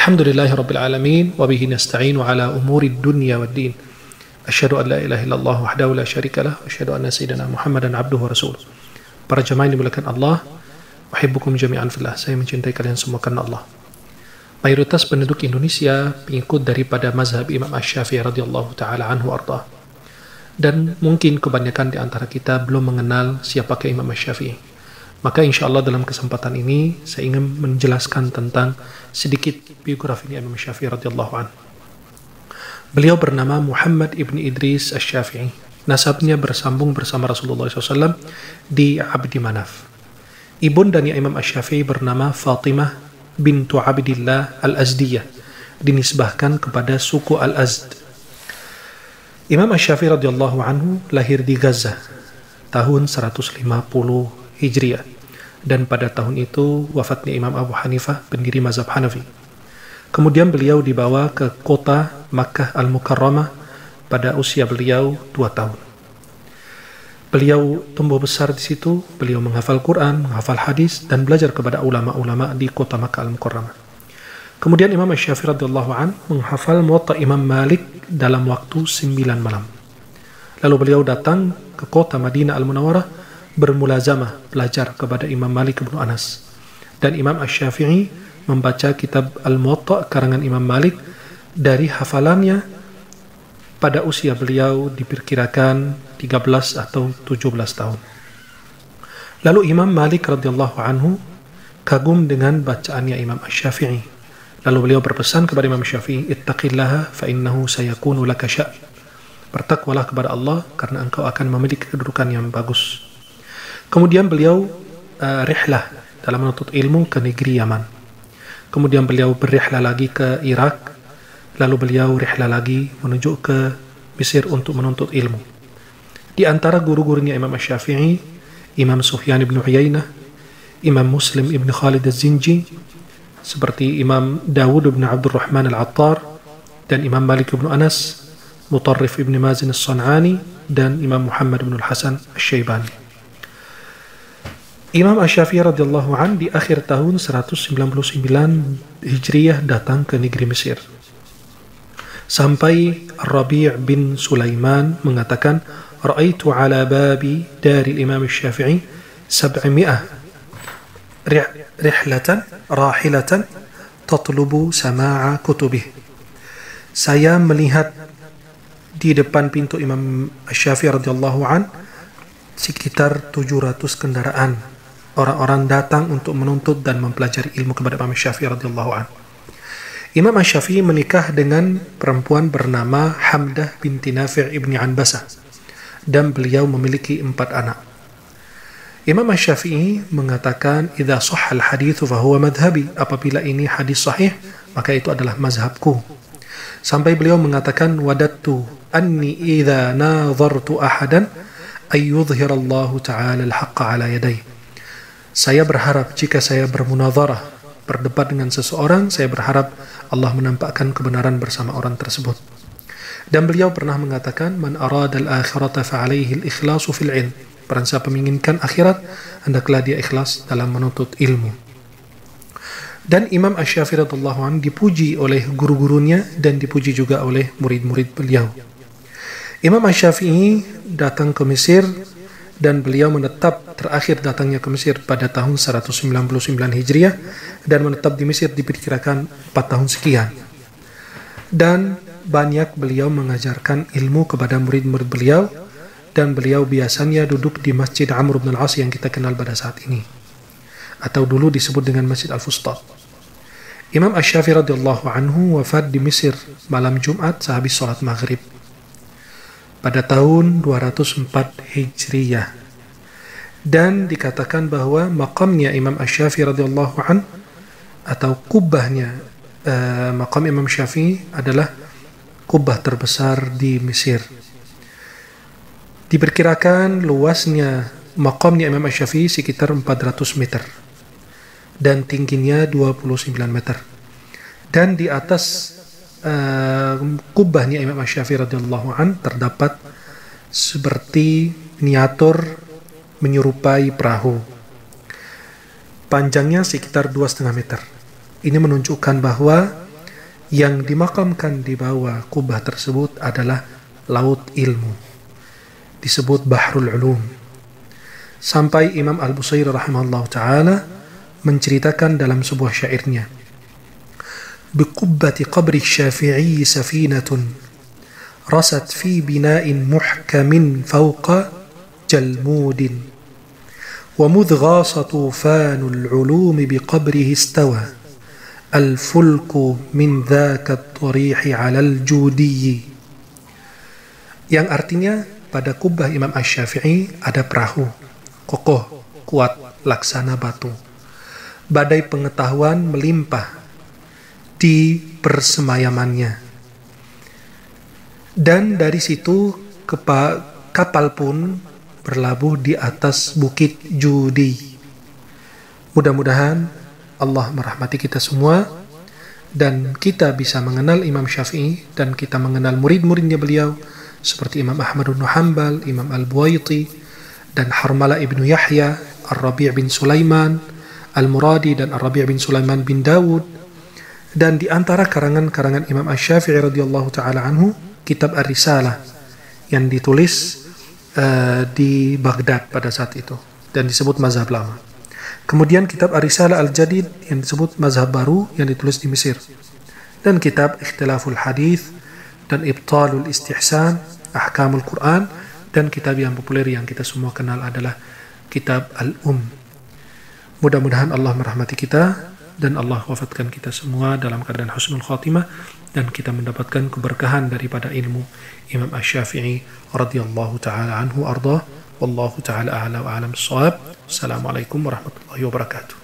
Alhamdulillahi Rabbil Alamin, wabihi nasta'inu ala umuri dunya wad din. Asyhadu an la ilaha illallah wahdahu la syarikalah, wa asyhadu anna sayyidina Muhammadan abduhu wa rasuluh. Para jemaah yang dimuliakan Allah, uhibbukum jami'an fillah. Saya mencintai kalian semua karena Allah. Mayoritas penduduk Indonesia pengikut daripada mazhab Imam Asy-Syafi'i radhiyallahu taala anhu arda. Dan mungkin kebanyakan di antara kita belum mengenal siapakah Imam Asy-Syafi'i. Maka insya Allah dalam kesempatan ini saya ingin menjelaskan tentang sedikit biografi Imam Syafi'i radhiyallahu anhu. Beliau bernama Muhammad ibn Idris Asy-Syafi'i. Nasabnya bersambung bersama Rasulullah SAW di Abdi Manaf. Ibundanya Imam Asy-Syafi'i bernama Fatimah bintu Abdillah Al-Azdiyah, dinisbahkan kepada suku Al-Azd. Imam Asy-Syafi'i radhiyallahu anhu lahir di Gaza tahun 150 Hijriah, dan pada tahun itu wafatnya Imam Abu Hanifah, pendiri mazhab Hanafi. Kemudian beliau dibawa ke kota Makkah Al-Mukarramah pada usia beliau 2 tahun. Beliau tumbuh besar di situ, beliau menghafal Quran, menghafal hadis, dan belajar kepada ulama-ulama di kota Makkah Al-Mukarramah. Kemudian Imam Asy-Syafi'i radhiyallahu anhu menghafal Muwatta Imam Malik dalam waktu 9 malam. Lalu beliau datang ke kota Madinah Al-Munawwarah, bermulazamah belajar kepada Imam Malik bin Anas. Dan Imam Asy-Syafi'i membaca kitab Al-Muwatta karangan Imam Malik dari hafalannya pada usia beliau diperkirakan 13 atau 17 tahun. Lalu Imam Malik radhiyallahu anhu kagum dengan bacaannya Imam Asy-Syafi'i. Lalu beliau berpesan kepada Imam Syafi'i, ittaqillaha fa innahu sayakunu laka sya'. Bertakwalah kepada Allah karena engkau akan memiliki kedudukan yang bagus. Kemudian beliau rihlah dalam menuntut ilmu ke negeri Yaman. Kemudian beliau berrihlah lagi ke Irak. Lalu beliau rihlah lagi menuju ke Mesir untuk menuntut ilmu. Di antara guru-gurunya Imam Asy-Syafi'i, Imam Sufyan ibn Uyainah, Imam Muslim ibn Khalid Az-Zinji, seperti Imam Dawud ibn Abdurrahman Al-Attar, dan Imam Malik ibn Anas, Mutarrif ibn Mazin As-San'ani, dan Imam Muhammad ibn Al-Hasan Asy-Syaibani. Imam Asy-Syafi'i radhiyallahu anhu di akhir tahun 199 Hijriah datang ke negeri Mesir. Sampai Rabi' bin Sulaiman mengatakan, "Ra'aitu 'ala babi daril Imam Asy-Syafi'i 700 rahilatan tatlubu sama'a kutubih." Saya melihat di depan pintu Imam Asy-Syafi'i radhiyallahu anhu sekitar 700 kendaraan. Orang-orang datang untuk menuntut dan mempelajari ilmu kepada Imam Asy-Syafi'i radhiyallahu anhu. Imam Asy-Syafi'i menikah dengan perempuan bernama Hamdah binti Nafi' ibni Anbasah, dan beliau memiliki 4 anak. Imam Asy-Syafi'i mengatakan, "Idza shahha al-hadits fa huwa madhhabi." Apabila ini hadis sahih, maka itu adalah mazhabku. Sampai beliau mengatakan, "Wadattu anni idza nadhartu ahadan ay yudhhira Allah ta'ala al-haqqa 'ala yadayhi." Saya berharap jika saya bermunadharah, berdebat dengan seseorang, saya berharap Allah menampakkan kebenaran bersama orang tersebut. Dan beliau pernah mengatakan, "Man arada al-akhirata fa 'alaihi al-ikhlasu fil 'ilm." Barang siapa menginginkan akhirat, hendaklah dia ikhlas dalam menuntut ilmu. Dan Imam Asy-Syafi'i radhiyallahu anhu dipuji oleh guru-gurunya dan dipuji juga oleh murid-murid beliau. Imam Asy-Syafi'i datang ke Mesir, dan beliau menetap, terakhir datangnya ke Mesir pada tahun 199 Hijriah, dan menetap di Mesir diperkirakan 4 tahun sekian. Dan banyak beliau mengajarkan ilmu kepada murid-murid beliau, dan beliau biasanya duduk di Masjid Amr bin Al-As yang kita kenal pada saat ini, atau dulu disebut dengan Masjid Al-Fustat. Imam Asy-Syafi'i radhiyallahu anhu wafat di Mesir malam Jumat sehabis sholat maghrib pada tahun 204 Hijriyah. Dan dikatakan bahwa makamnya Imam Asy-Syafi'i radhiyallahu anhu atau kubahnya makam Imam Syafi'i adalah kubah terbesar di Mesir. Diperkirakan luasnya makamnya Imam Asy-Syafi'i sekitar 400 meter dan tingginya 29 meter. Dan di atas kubahnya Imam Asy-Syafi'i radhiyallahu an terdapat seperti miniatur menyerupai perahu. Panjangnya sekitar 2,5 meter. Ini menunjukkan bahwa Yang dimakamkan di bawah kubah tersebut adalah laut ilmu, disebut Bahrul Ulum. Sampai Imam Al-Busairi rahimahullah ta'ala menceritakan dalam sebuah syairnya, biqubbati qabri syafi'i safinatun rasat fi bina'in muhkamin fawqa jalmudin wa mudghasa tufanul ulumi biqabrihi istawa al-fulku min dhaka at-tarihi 'alal judiyyi. Yang artinya, pada kubah Imam Asy-Syafi'i ada perahu kokoh, kuat, laksana batu. Badai pengetahuan melimpah di persemayamannya. Dan dari situ kapal pun berlabuh di atas bukit Judi. Mudah-mudahan Allah merahmati kita semua dan kita bisa mengenal Imam Syafi'i dan kita mengenal murid-muridnya beliau seperti Imam Ahmad bin Hanbal, Imam Al-Buwaiti dan Harmalah ibnu Yahya, Ar-Rabi' bin Sulaiman Al-Muradi dan Ar-Rabi' bin Sulaiman bin Dawud. Dan di antara karangan-karangan Imam Asy-Syafi'i radhiyallahu taala anhu, kitab Ar-Risalah yang ditulis di Baghdad pada saat itu dan disebut mazhab lama. Kemudian kitab Ar-Risalah Al-Jadid yang disebut mazhab baru yang ditulis di Mesir. Dan kitab Ikhtilaful Hadith dan Ibtalul Istihsan, Ahkamul Quran, dan kitab yang populer yang kita semua kenal adalah kitab Mudah-mudahan Allah merahmati kita dan Allah wafatkan kita semua dalam keadaan husnul khatimah dan kita mendapatkan keberkahan daripada ilmu Imam Asy-Syafi'i radhiyallahu taala anhu arda. Wallahu taala a'la wa a'lam bissawab. Assalamualaikum warahmatullahi wabarakatuh.